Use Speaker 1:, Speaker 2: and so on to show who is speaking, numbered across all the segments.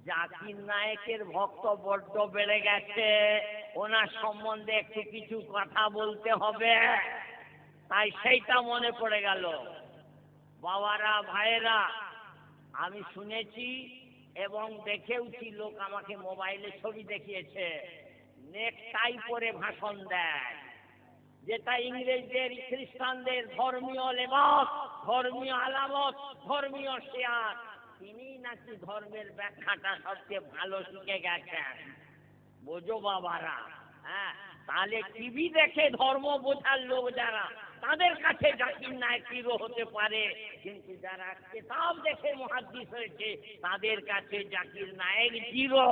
Speaker 1: জাকির নায়েকের ভক্ত বড্ড বেড়ে গেছে, ওনার সম্বন্ধে একটু কিছু কথা বলতে হবে, তাই সেইটা মনে পড়ে গেল। বাবারা, ভাইয়েরা, আমি শুনেছি এবং দেখেওছি, লোক আমাকে মোবাইলে ছবি দেখিয়েছে, নেকটাই পরে ভাষণ দেয়, যেটা ইংরেজদের, খ্রিস্টানদের ধর্মীয় লেবাস, ধর্মীয় আলামত, ধর্মীয় শেয়ার। তিনি নাকি ধর্মের ব্যাখ্যাটা সবচেয়ে ভালো শিখে গেছেন। বোঝো বাবারা, হ্যাঁ, তাহলে টিভি দেখে ধর্ম বোঝার লোক যারা, তাদের কাছে জাকির নায়েক হিরো হতে পারে, কিন্তু যারা কিতাব দেখে মুহাদ্দিস হয়েছে, তাদের কাছে জাকির নায়েক জিরো।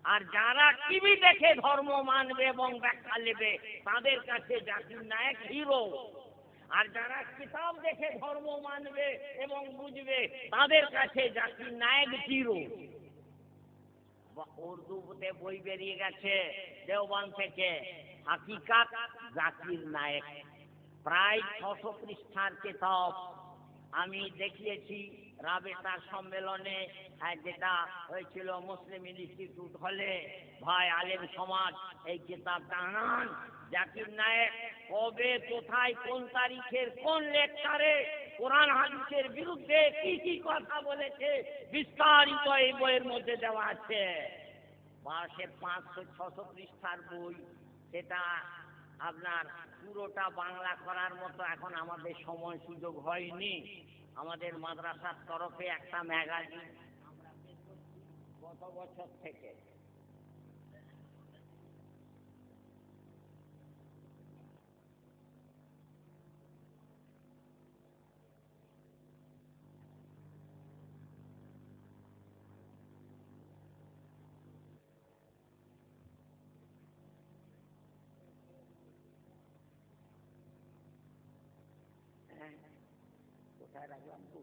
Speaker 1: আর যারা টিভি দেখে ধর্ম মানবে এবং ব্যাখ্যা নেবে, তাদের কাছে জাকির নায়েক হিরো। আর যারা কিতাব দেখে ধর্ম মানবে এবং বুঝবে, তাদের কাছে জাকির নায়েক জিরো। উর্দুতে বই বেরিয়ে গেছে দেওবন্দ থেকে, হাকিকাত জাকির নায়েক, প্রায় 600 পৃষ্ঠার কিতাব। আমি দেখিয়েছি রাবেতার সম্মেলনে, যেটা হয়েছিল মুসলিম ইনস্টিটিউট হলে। ভাই আলেম সমাজ, এই কিতাবটা আনান। জাকির নায়েক কবে, কোথায়, কোন তারিখের, কোন লেকচারে কোরআন হাদিসের বিরুদ্ধে কি কি কথা বলেছে, বিস্তারিত এই বইয়ের মধ্যে দেওয়া আছে। বা সে 500-600 পৃষ্ঠার বই, সেটা আপনার পুরোটা বাংলা করার মতো এখন আমাদের সময় সুযোগ হয়নি। আমাদের মাদ্রাসার তরফে একটা ম্যাগাজিন গত বছর থেকে, কোথায় রাখলাম তো,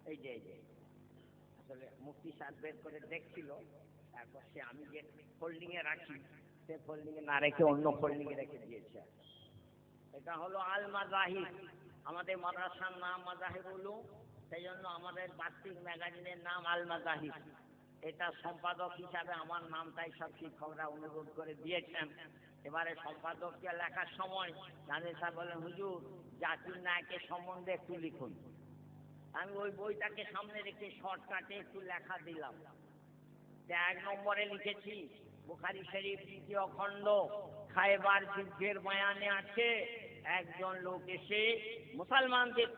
Speaker 1: এই যে আসলে মুফতি সাহেব বের করে দেখছিল, তারপর সে আমি যে ফোল্ডিং এ রাখি, সে ফোল্ডিং এ না রেখে অন্য ফোল্ডিং এ রেখে দিয়েছে। এটা হলো আল মাযাহিব, আমাদের মাদ্রাসার নাম মাযাহিবুল উলুম, সেই জন্য আমাদের বার্ষিক ম্যাগাজিনের নাম আল মাযাহিব। এটা সম্পাদক হিসাবে আমার নামটাই সব শিক্ষকরা অনুরোধ করে দিয়েছেন। এবারে সম্পাদককে লেখার সময় জানেন সাহেব বলেন, হুজুর জাকির নায়েকের সম্বন্ধে একটু লিখুন। আমি ওই বইটাকে সামনে রেখে শর্টকাটে একটু লেখা দিলাম। 1 নম্বরে লিখেছি, বুখারী শরীফ 2য় খণ্ড খায়বার যুদ্ধের বয়ানে আছে, একজন লোক এসে মুসলমানদের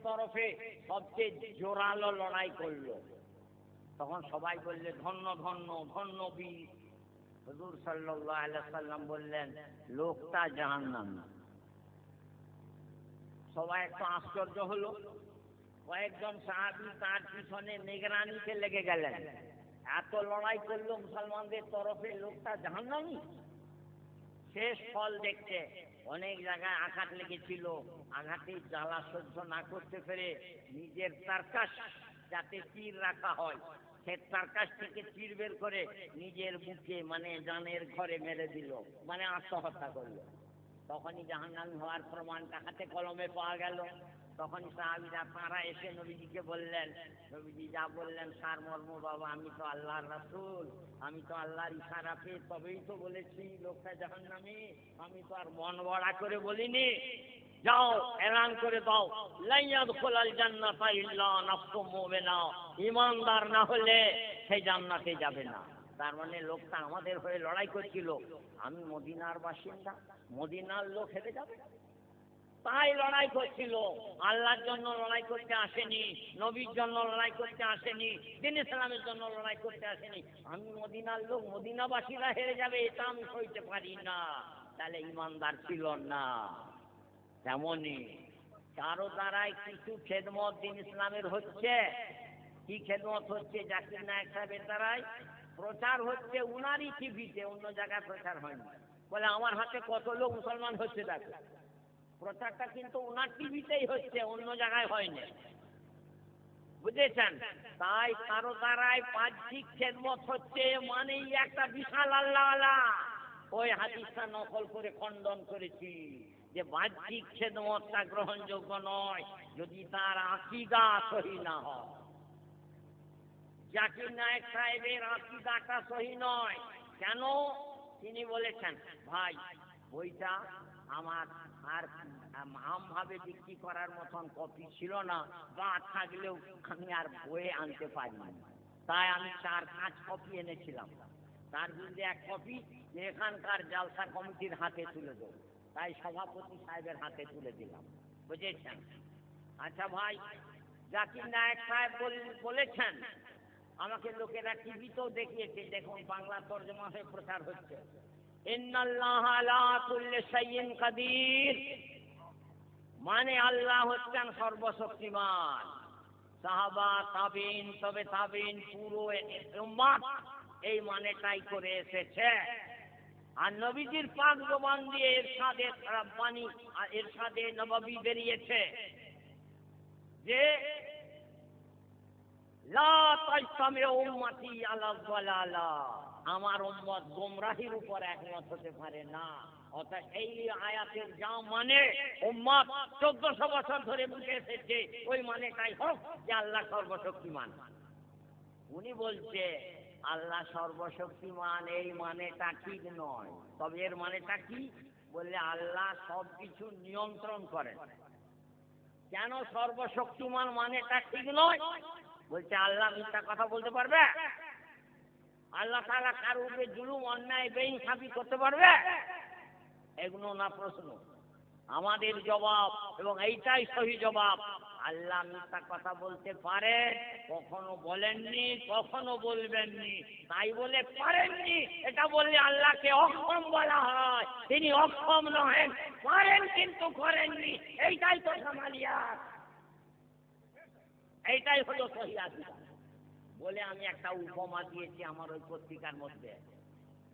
Speaker 1: তরফে, সবচেয়ে জোরালো লড়াই করলো। তখন সবাই বললে ধন্য ধন্য ধন্য বীর। হুজুর সাল্লাল্লাহু আলাইহি ওয়াসাল্লাম বললেন, লোকটা জাহান্নামী। সবাই একটু আশ্চর্য হলো। কয়েকজন সাহাবী তার পিছনে নিগরানিতে লেগে গেলেন, এত লড়াই করলো মুসলমানদের তরফে, লোকটা জাহান্নামী। শেষ ফল দেখতে অনেক জায়গায় আঘাত লেগেছিল, আঘাতের জ্বালা সহ্য না করতে পেরে নিজের তারকাশ, যাতে তীর রাখা হয়, সে তারকাশ থেকে তীর বের করে নিজের বুকে, মানে জানের ঘরে মেরে দিল, মানে আত্মহত্যা করলো। তখনই জাহান্নামী হওয়ার প্রমাণটা হাতে কলমে পাওয়া গেল। তখন সাহাবীরা তাঁরা এসে নবীজিকে বললেন, নবীজি যা বললেন সারমর্ম, বাবা আমি তো আল্লাহর রাসূল, আমি তো আল্লাহর ইশারা পেয়ে তবেই তো বলেছি লোকটা জাহান্নামী, আমি তো আর মন গড়া করে বলিনি। যাও এলান করে দাও, লা ইয়াদখুলাল জান্নাতা ইল্লা নাফসুম মুমিনা, ঈমানদার না হলে সে জান্নাতে যাবে না। তার মানে লোকটা আমাদের হয়ে লড়াই করছিল। আমি মদিনার বাসিন্দা, মদিনার লোক হেরে যাবে, তাই লড়াই করছিল। আল্লাহর জন্য লড়াই করতে আসেনি, নবীর জন্য লড়াই করতে আসেনি, দ্বীন ইসলামের জন্য লড়াই করতে আসেনি। আমি মদিনার লোক, মদিনাবাসীরা হেরে যাবে, এটা আমি সইতে পারি না। তাহলে ঈমানদার ছিল না। তেমনই কারো দ্বারাই কিছু খেদমত দ্বীন ইসলামের হচ্ছে। কি খেদমত হচ্ছে? জাকির নায়েক সাহেবের দ্বারাই প্রচার হচ্ছে উনারই টিভিতে, অন্য জায়গায় প্রচার হয়নি। বলে আমার হাতে কত লোক মুসলমান হচ্ছে, দেখো। প্রচারটা কিন্তু ওনার টিভিতেই হচ্ছে, অন্য জায়গায় হয়নি। বুঝেছেন? তাই কারো দ্বারাই বাহ্যিক খেদমত হচ্ছে মানেই একটা বিশাল আল্লাহ। ওই হাদিসটা নকল করে খণ্ডন করেছি যে বাহ্যিক খেদমতটা গ্রহণযোগ্য নয় যদি তার আকীদা সহি না হয়। জাকির নায়েক সাহেবের আকীদাটা সহি নয়। কেন? তিনি বলেছেন, ভাই বইটা আমার আর আমভাবে বিক্রি করার মতন কপি ছিল না, বা থাকলেও আমি আর বইয়ে আনতে পারিনি, তাই আমি 4-5 কপি এনেছিলাম। তার বিরুদ্ধে 1 কপি এখানকার জালসা কমিটির হাতে তুলে দেব, তাই সভাপতি সাহেবের হাতে তুলে দিলাম। বুঝেছেন? আচ্ছা ভাই, জাকির নায়েক সাহেব বলেছেন, আমাকে লোকেরা টিভিতেও দেখিয়েছে, দেখুন বাংলা তর্জমা হয়ে প্রচার হচ্ছে, ইন্নাল্লাহা আলা কুল্লি শাইইন কাদির, মানে আল্লাহ হচ্ছেন সর্বশক্তিমান। সাহাবা, তাবিন, তবে তাবিন, পুরো উম্মাত এই মানেটাই করে এসেছে। আর নবীজির পাক জবান দিয়ে ইরশাদে রাব্বানি আর ইরশাদে নববী বেরিয়েছে যে লা তাজতামিউ উম্মতি আলা যালালা, আমার উম্মত গোমরাহির উপর একমত হতে পারে না। অর্থাৎ এই আয়াতের যা মানে উম্মত 1400 বছর ধরে বুঝে এসেছে, ওই মানেটাই হোক যে আল্লাহ সর্বশক্তিমান। উনি বলছে আল্লাহ সর্বশক্তিমান, এই মানেটা ঠিক নয়। তবে এর মানেটা কি? বললে আল্লাহ সবকিছু নিয়ন্ত্রণ করেন। কেন সর্বশক্তিমান মানেটা ঠিক নয়? বলছে আল্লাহ মিথ্যা কথা বলতে পারবে? আল্লাহ তাআলা কারো উপরে জুলুম, অন্যায়, বেইনসাফি করতে পারবে? এগুলো না প্রশ্ন। আমাদের জবাব, এবং এইটাই সহি জবাব, আল্লাহ মিথ্যা কথা বলতে পারে, কখনো বলেননি, কখনো বলবেননি। তাই বলে পারেননি এটা বললে আল্লাহকে অক্ষম বলা হয়। তিনি অক্ষম নহেন, পারেন কিন্তু করেননি। এইটাই তো কামালিয়াত, এইটাই হলো সহি আকীদা। বলে আমি একটা উপমা দিয়েছি আমার ওই পত্রিকার মধ্যে।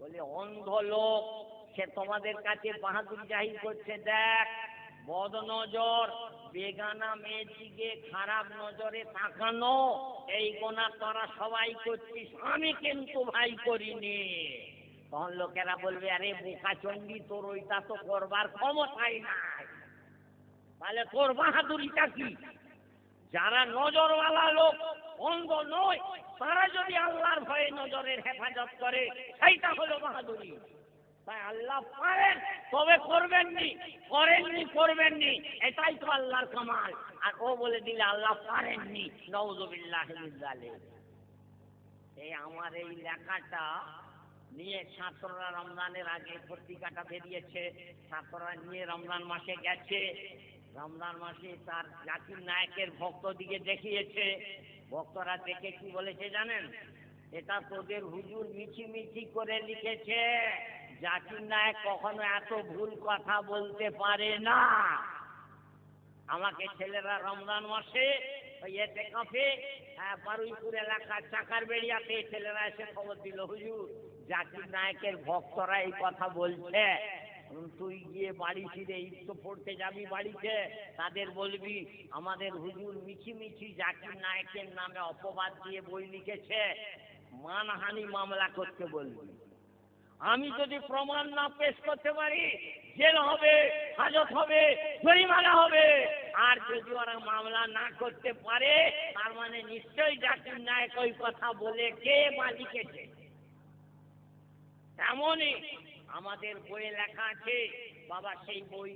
Speaker 1: বলে অন্ধ লোক সে তোমাদের কাছে বাহাদুরি জাহির করছে, দেখ বদনজর, বেগানা মেয়ের দিকে খারাপ নজরে তাকানো, এই গোনা তোরা সবাই করছিস, আমি কিন্তু ভাই করিনি। তখন লোকেরা বলবে, আরে বোকা চন্ডী, তোর ওইটা তো করবার ক্ষমতাই নাই, তাহলে তোর বাহাদুরিটা কি? যারা নজরওয়ালা লোক, অন্ধ নয়, তারা যদি আল্লাহর ভয়ে নজরের হেফাজত করে, সেইটা হলো বাহাদুরি। তাই আল্লাহ পারেন, তবে করবেননি, করেননি, করবেননি, এটাই তো আল্লাহর কামাল। আর ও বলে দিলে আল্লাহ পারেননি, নাউযুবিল্লাহি মিন যালিক। এই আমার এই লেখাটা নিয়ে ছাত্ররা রমজানের আগে পত্রিকাটা বেরিয়েছে, ছাত্ররা নিয়ে রমজান মাসে গেছে, রমজান মাসে তার জাকির নায়েকের ভক্ত দিকে দেখিয়েছে। ভক্তরা দেখে কি বলেছে জানেন? এটা তোদের হুজুর মিছিমিছি করে লিখেছে, জাকির নায়েক কখনো এত ভুল কথা বলতে পারে না। আমাকে ছেলেরা রমজান মাসে ওই এতেকাফে বারুইপুর এলাকার চাকার বেড়িয়াতে ছেলেরা এসে খবর দিল, হুজুর জাকির নায়েকের ভক্তরা এই কথা বলছে, তুই গিয়ে বাড়ি ফিরে ঈদ তো পড়তে যাবি বাড়িতে, তাদের বলবি আমাদের হুজুর মিছিমিছি জাকির নায়েকের নামে অপবাদ দিয়ে বই লিখেছে, মানহানি মামলা করতে বলবি। আমি যদি প্রমাণ না পেশ করতে পারি, জেল হবে, হাজত হবে, জরিমানা হবে। আর যদি ওরা মামলা না করতে পারে, তার মানে নিশ্চয়ই জাকির নায়েক ওই কথা বলেছে বা লিখেছে। তেমনই আমাদের বইয়ে লেখা আছে, বাবা সেই বই